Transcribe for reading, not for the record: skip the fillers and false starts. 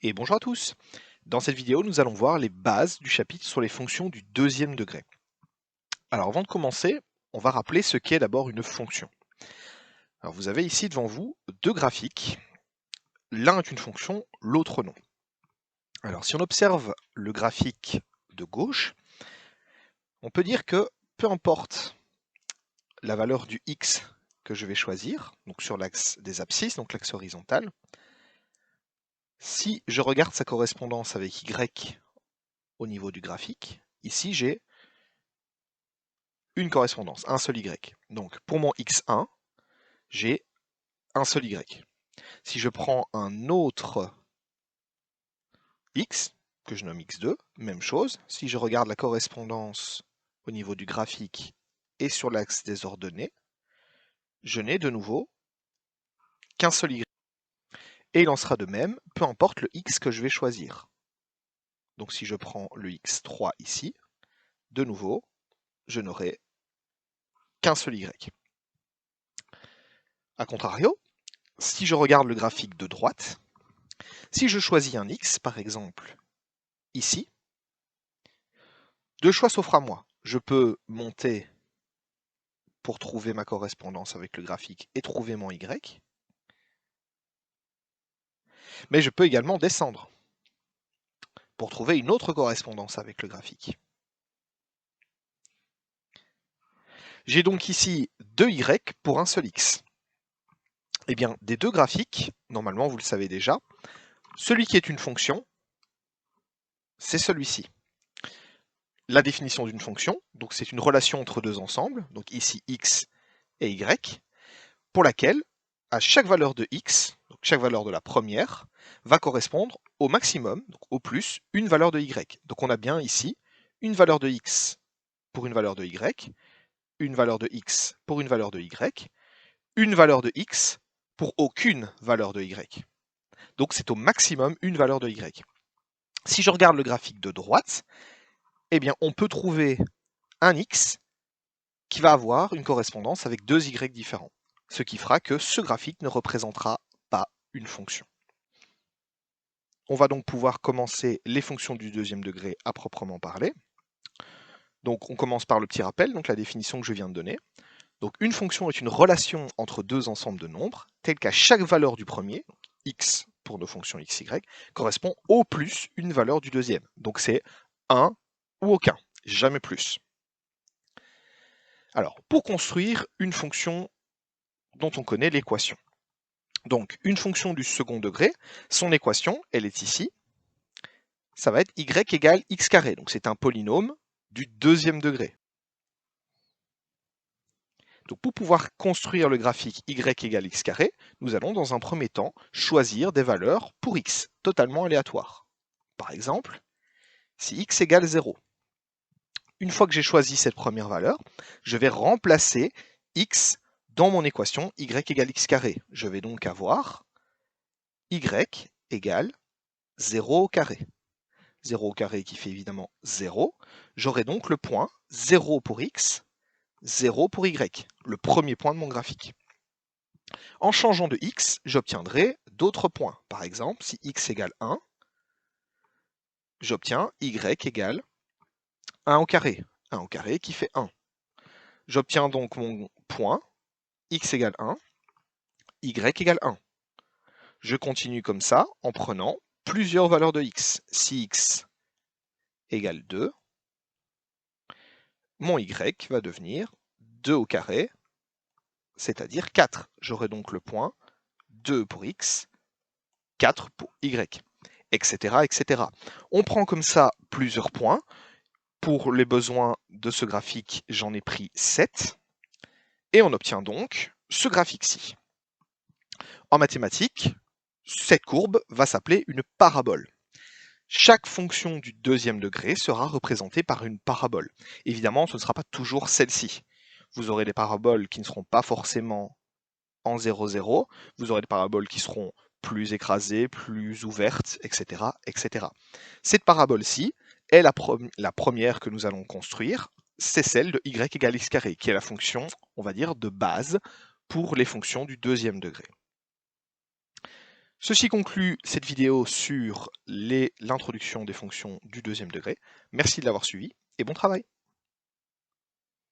Et bonjour à tous. Dans cette vidéo, nous allons voir les bases du chapitre sur les fonctions du deuxième degré. Alors avant de commencer, on va rappeler ce qu'est d'abord une fonction. Alors vous avez ici devant vous deux graphiques. L'un est une fonction, l'autre non. Alors si on observe le graphique de gauche, on peut dire que peu importe la valeur du x que je vais choisir, donc sur l'axe des abscisses, donc l'axe horizontal, si je regarde sa correspondance avec y au niveau du graphique, ici j'ai une correspondance, un seul y. Donc pour mon x1, j'ai un seul y. Si je prends un autre x, que je nomme x2, même chose. Si je regarde la correspondance au niveau du graphique et sur l'axe des ordonnées, je n'ai de nouveau qu'un seul y. Et il en sera de même, peu importe le x que je vais choisir. Donc si je prends le x3 ici, de nouveau, je n'aurai qu'un seul y. A contrario, si je regarde le graphique de droite, si je choisis un x, par exemple, ici, deux choix s'offrent à moi. Je peux monter pour trouver ma correspondance avec le graphique et trouver mon y, mais je peux également descendre pour trouver une autre correspondance avec le graphique. J'ai donc ici deux y pour un seul x. Eh bien, des deux graphiques, normalement vous le savez déjà, celui qui est une fonction, c'est celui-ci. La définition d'une fonction, donc c'est une relation entre deux ensembles, donc ici x et y, pour laquelle, à chaque valeur de x, donc chaque valeur de la première, va correspondre au maximum, donc au plus, une valeur de y. Donc on a bien ici une valeur de x pour une valeur de y, une valeur de x pour une valeur de y, une valeur de x pour aucune valeur de y. Donc c'est au maximum une valeur de y. Si je regarde le graphique de droite, eh bien on peut trouver un x qui va avoir une correspondance avec deux y différents, ce qui fera que ce graphique ne représentera pas une fonction. On va donc pouvoir commencer les fonctions du deuxième degré à proprement parler. Donc on commence par le petit rappel, donc la définition que je viens de donner. Donc une fonction est une relation entre deux ensembles de nombres, telle qu'à chaque valeur du premier, donc x pour nos fonctions x, y, correspond au plus une valeur du deuxième. Donc c'est 1 ou aucun, jamais plus. Alors, pour construire une fonction dont on connaît l'équation. Donc une fonction du second degré, son équation, elle est ici, ça va être y égale x carré, donc c'est un polynôme du deuxième degré. Donc pour pouvoir construire le graphique y égale x carré, nous allons dans un premier temps choisir des valeurs pour x, totalement aléatoires. Par exemple, si x égale 0. Une fois que j'ai choisi cette première valeur, je vais remplacer x dans mon équation y égale x carré. Je vais donc avoir y égale 0 au carré. 0 au carré qui fait évidemment 0. J'aurai donc le point 0 pour x, 0 pour y, le premier point de mon graphique. En changeant de x, j'obtiendrai d'autres points. Par exemple, si x égale 1, j'obtiens y égale 1 au carré. 1 au carré qui fait 1. J'obtiens donc mon point x égale 1, y égale 1. Je continue comme ça en prenant plusieurs valeurs de x. Si x égale 2, mon y va devenir 2 au carré, c'est-à-dire 4. J'aurai donc le point 2 pour x, 4 pour y, etc., etc. On prend comme ça plusieurs points. Pour les besoins de ce graphique, j'en ai pris 7. Et on obtient donc ce graphique-ci. En mathématiques, cette courbe va s'appeler une parabole. Chaque fonction du deuxième degré sera représentée par une parabole. Évidemment, ce ne sera pas toujours celle-ci. Vous aurez des paraboles qui ne seront pas forcément en 0, 0. Vous aurez des paraboles qui seront plus écrasées, plus ouvertes, etc., etc. Cette parabole-ci est la première que nous allons construire, c'est celle de y égale x carré, qui est la fonction, on va dire, de base pour les fonctions du deuxième degré. Ceci conclut cette vidéo sur l'introduction des fonctions du deuxième degré. Merci de l'avoir suivi et bon travail.